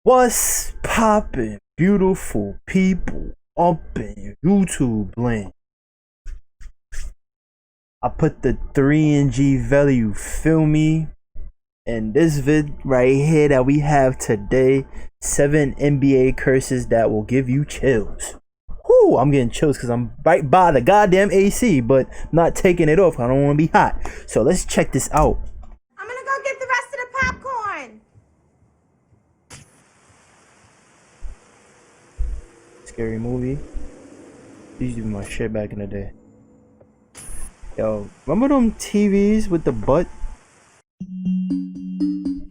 What's poppin', beautiful people up in YouTube land? I put the 3NG value, feel me? And this vid right here that we have today, 7 NBA curses that will give you chills. Whoo, I'm getting chills because I'm right by the goddamn AC, but not taking it off. I don't want to be hot. So let's check this out. I'm gonna go get the rest of the popcorn. Scary movie. These used to be my shit back in the day. Yo, remember them TVs with the butt?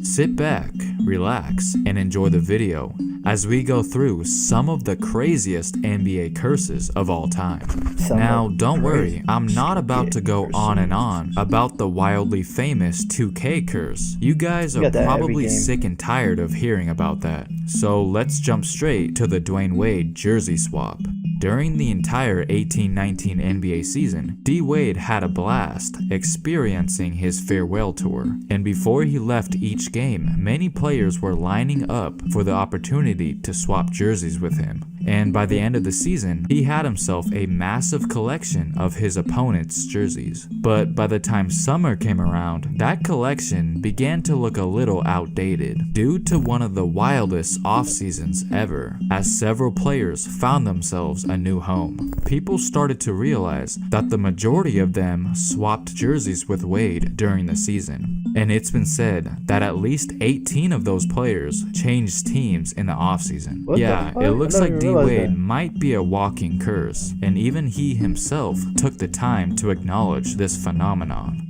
Sit back, relax, and enjoy the video as we go through some of the craziest NBA curses of all time. Now, don't worry, I'm not about to go on and on about the wildly famous 2K curse. You guys are probably sick and tired of hearing about that. So let's jump straight to the Dwyane Wade jersey swap. During the entire 18-19 NBA season, D-Wade had a blast experiencing his farewell tour, and before he left each game, many players were lining up for the opportunity to swap jerseys with him. And by the end of the season, he had himself a massive collection of his opponent's jerseys. But by the time summer came around, that collection began to look a little outdated due to one of the wildest off seasons ever, as several players found themselves a new home. People started to realize that the majority of them swapped jerseys with Wade during the season. And it's been said that at least 18 of those players changed teams in the offseason. Yeah, it looks like D-Wade might be a walking curse, and even he himself took the time to acknowledge this phenomenon.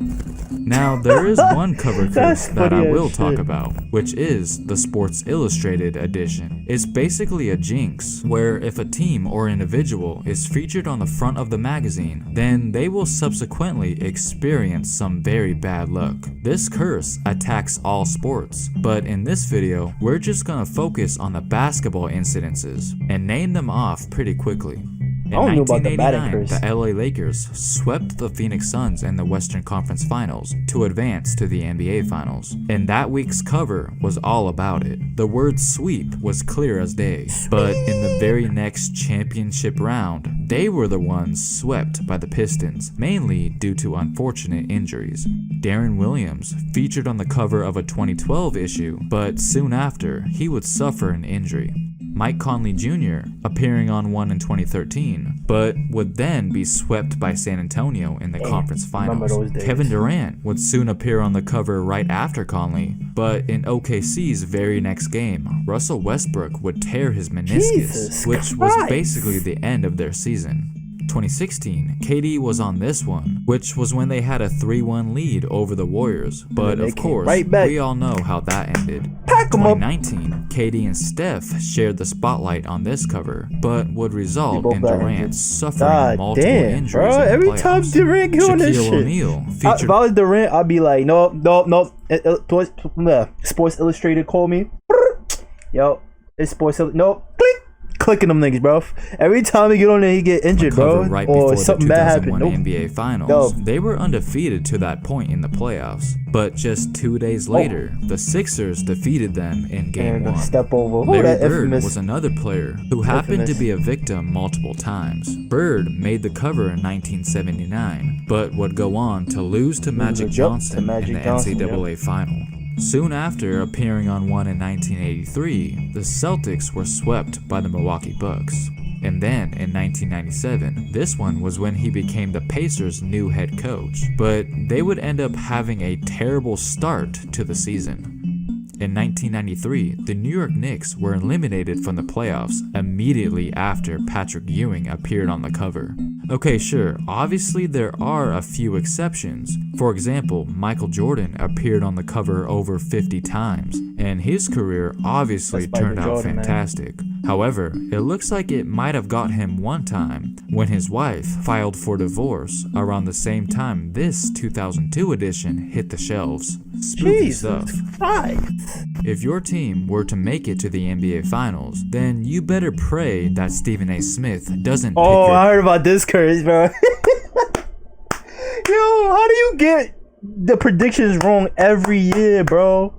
Now, there is one cover curse that I will talk about, which is the Sports Illustrated edition. It's basically a jinx, where if a team or individual is featured on the front of the magazine, then they will subsequently experience some very bad luck. This curse attacks all sports, but in this video, we're just gonna focus on the basketball incidences and name them off pretty quickly. In 1989, the LA Lakers swept the Phoenix Suns in the Western Conference Finals to advance to the NBA Finals, and that week's cover was all about it. The word sweep was clear as day, but in the very next championship round, they were the ones swept by the Pistons, mainly due to unfortunate injuries. Deron Williams featured on the cover of a 2012 issue, but soon after, he would suffer an injury. Mike Conley Jr. appearing on one in 2013, but would then be swept by San Antonio in the conference finals. Kevin Durant would soon appear on the cover right after Conley, but in OKC's very next game, Russell Westbrook would tear his meniscus, which was basically the end of their season. 2016, KD was on this one, which was when they had a 3-1 lead over the Warriors, but of course, we all know how that ended. 2019, KD and Steph shared the spotlight on this cover, but would result in Durant suffering multiple injuries in the every playoffs. time Durant get on this shit. If I was Durant, I'd be like, no. Sports Illustrated call me. Yo, it's Sports Illustrated. No, clicking them niggas, bro. Every time he get on there, he get injured, bro. Right or something bad happened. NBA Finals, they were undefeated to that point in the playoffs. But just 2 days later, the Sixers defeated them in Game 1. Larry Bird was another player who happened to be a victim multiple times. Bird made the cover in 1979, but would go on to lose to Magic Johnson in the NCAA Final. Soon after appearing on one in 1983, the Celtics were swept by the Milwaukee Bucks. And then in 1997, this one was when he became the Pacers' new head coach, but they would end up having a terrible start to the season. In 1993, the New York Knicks were eliminated from the playoffs immediately after Patrick Ewing appeared on the cover. Okay, sure, obviously there are a few exceptions. For example, Michael Jordan appeared on the cover over 50 times, and his career obviously turned out fantastic. However, it looks like it might have got him one time when his wife filed for divorce around the same time this 2002 edition hit the shelves. Spooky stuff. If your team were to make it to the NBA Finals, then you better pray that Stephen A. Smith doesn't pick your... I heard about this curse, bro. Yo, how do you get the predictions wrong every year, bro?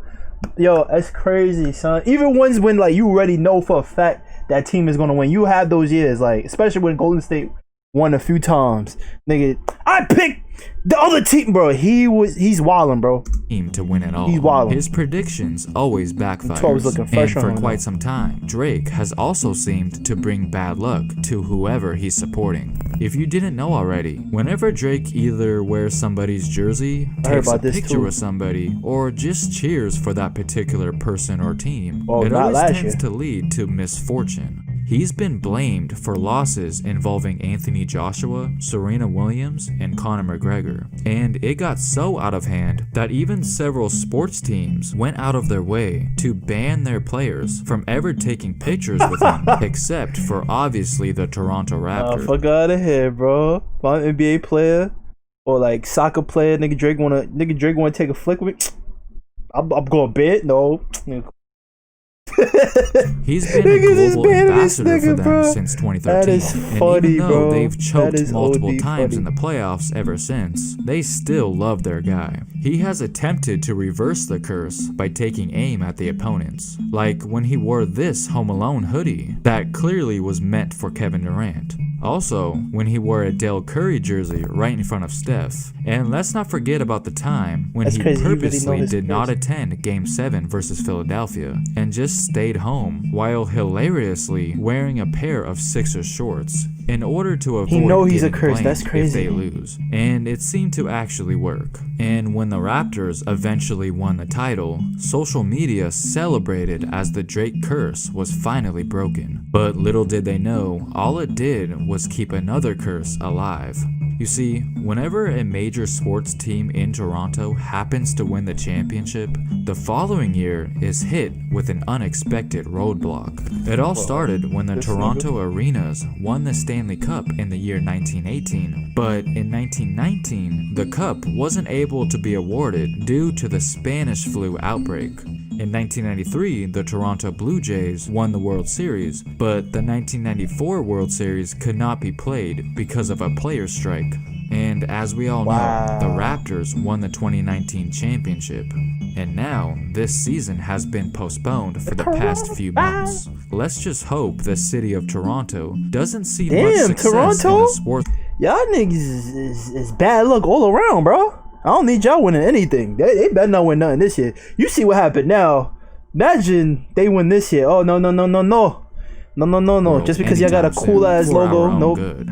Yo, that's crazy, son. Even ones when like you already know for a fact that team is gonna win. You have those years, like especially when Golden State won a few times. Nigga, I picked the other team, bro. He's wilding, bro. To win it all. He's wilding. His predictions always backfire. And for quite some time, Drake has also seemed to bring bad luck to whoever he's supporting. If you didn't know already, whenever Drake either wears somebody's jersey, takes a picture with somebody, or just cheers for that particular person or team, it always tends to lead to misfortune. He's been blamed for losses involving Anthony Joshua, Serena Williams, and Conor McGregor. And it got so out of hand that even several sports teams went out of their way to ban their players from ever taking pictures with him, except for obviously the Toronto Raptors. Fuck out of here, bro. If I'm an NBA player or like soccer player, nigga Drake wanna take a flick with me. I'm going bed. No. He's been a global ambassador for them since 2013, and even though they've choked multiple times in the playoffs ever since, they still love their guy. He has attempted to reverse the curse by taking aim at the opponents, like when he wore this Home Alone hoodie that clearly was meant for Kevin Durant. Also, when he wore a Dell Curry jersey right in front of Steph. And let's not forget about the time when he purposely did not attend Game 7 versus Philadelphia and just stayed home while hilariously wearing a pair of Sixers shorts in order to avoid getting blamed if they lose. And it seemed to actually work. And when the Raptors eventually won the title, social media celebrated as the Drake curse was finally broken. But little did they know, all it did was keep another curse alive. You see, whenever a major sports team in Toronto happens to win the championship, the following year is hit with an unexpected roadblock. It all started when the Toronto Arenas won the Stanley Cup in the year 1918, but in 1919, the cup wasn't able to be awarded due to the Spanish flu outbreak. In 1993, the Toronto Blue Jays won the World Series, but the 1994 World Series could not be played because of a player strike. And as we all know, the Raptors won the 2019 championship. And now, this season has been postponed for the past few months. Let's just hope the city of Toronto doesn't see much success in the sport. Y'all niggas is bad luck all around, bro. I don't need y'all winning anything. They better not win nothing this year. You see what happened now. Imagine they win this year. Oh, no. Just because y'all got a cool ass logo. Nope.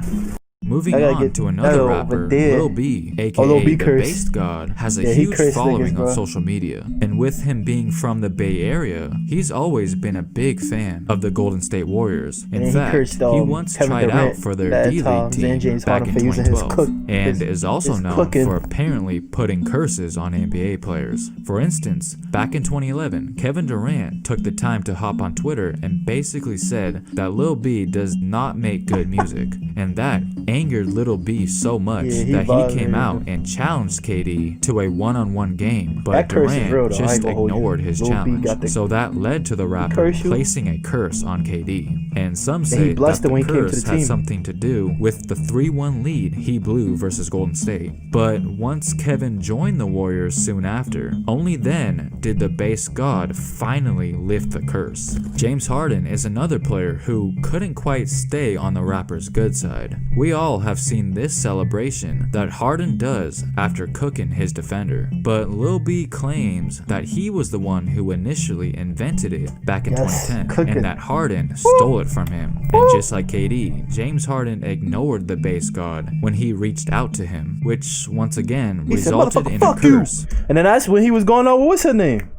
Moving on to another rapper, Lil B, aka the Bass God, has a huge following on social media. And with him being from the Bay Area, he's always been a big fan of the Golden State Warriors. In fact, he once tried out for their D-League team back in 2012, and is also known for apparently putting curses on NBA players. For instance, back in 2011, Kevin Durant took the time to hop on Twitter and basically said that Lil B does not make good music, and that angered Lil B so much that he came out and challenged KD to a one-on-one game, but Durant just ignored his challenge. So that led to the rapper placing a curse on KD. And some say that the curse had something to do with the 3-1 lead he blew versus Golden State. But once Kevin joined the Warriors soon after, only then did the Bass God finally lift the curse. James Harden is another player who couldn't quite stay on the rapper's good side. We all have seen this celebration that Harden does after cooking his defender, but Lil B claims that he was the one who initially invented it back in 2010, and that Harden stole it from him. And just like KD, James Harden ignored the Bass God when he reached out to him, which once again resulted in a curse. And then that's when he was going on with what's her name?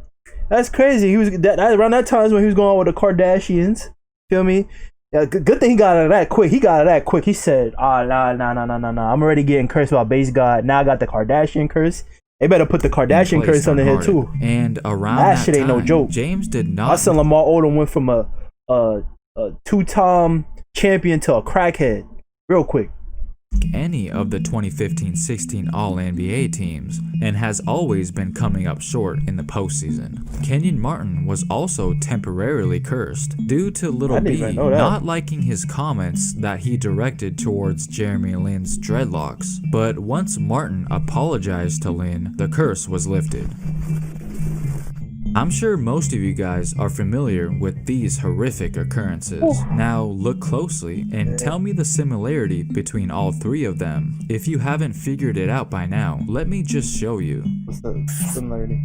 That's crazy. He was around that time when he was going on with the Kardashians. Feel me? Yeah, good thing he got out of that quick. He said, nah. I'm already getting cursed by Bass God. Now I got the Kardashian curse. They better put the Kardashian curse on the head too. And around that shit ain't no joke. James did not. I said Lamar Odom went from a two-time champion to a crackhead real quick. Any of the 2015-16 All-NBA teams, and has always been coming up short in the postseason. Kenyon Martin was also temporarily cursed due to Lil B not liking his comments that he directed towards Jeremy Lin's dreadlocks, but once Martin apologized to Lin, the curse was lifted. I'm sure most of you guys are familiar with these horrific occurrences. Now look closely and tell me the similarity between all three of them. If you haven't figured it out by now, let me just show you. What's the similarity?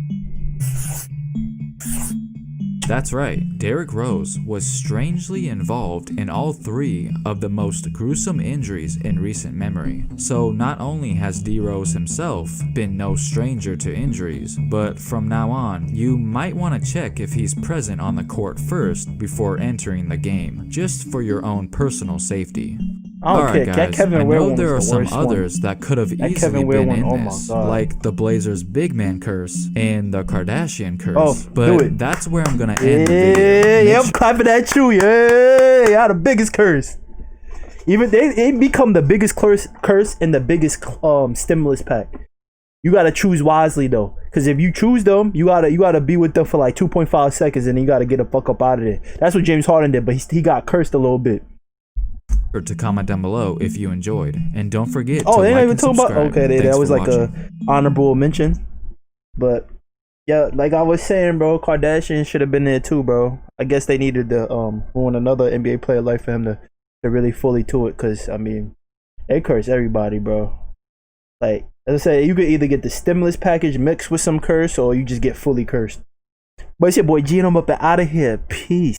That's right, Derrick Rose was strangely involved in all three of the most gruesome injuries in recent memory. So not only has D Rose himself been no stranger to injuries, but from now on, you might want to check if he's present on the court first before entering the game, just for your own personal safety. Alright guys, I know there are some others that could have easily been in this, like the Blazers big man curse and the Kardashian curse, but that's where I'm gonna end the video. Yeah, I'm clapping at you, yeah, the biggest curse. Even they become the biggest curse and the biggest stimulus pack. You gotta choose wisely though, because if you choose them, you gotta be with them for like 2.5 seconds and then you gotta get the fuck up out of there. That's what James Harden did, but he got cursed a little bit. To comment down below if you enjoyed, and don't forget to they like even and talking about subscribe. that was like watching. a honorable mention. But yeah, like I was saying, bro, Kardashian should have been there too, bro. I guess they needed to ruin another NBA player life for him to really fully to it, because I mean they curse everybody, bro. Like as I said, you could either get the stimulus package mixed with some curse, or you just get fully cursed. But it's your boy G, and I'm up and out of here. Peace.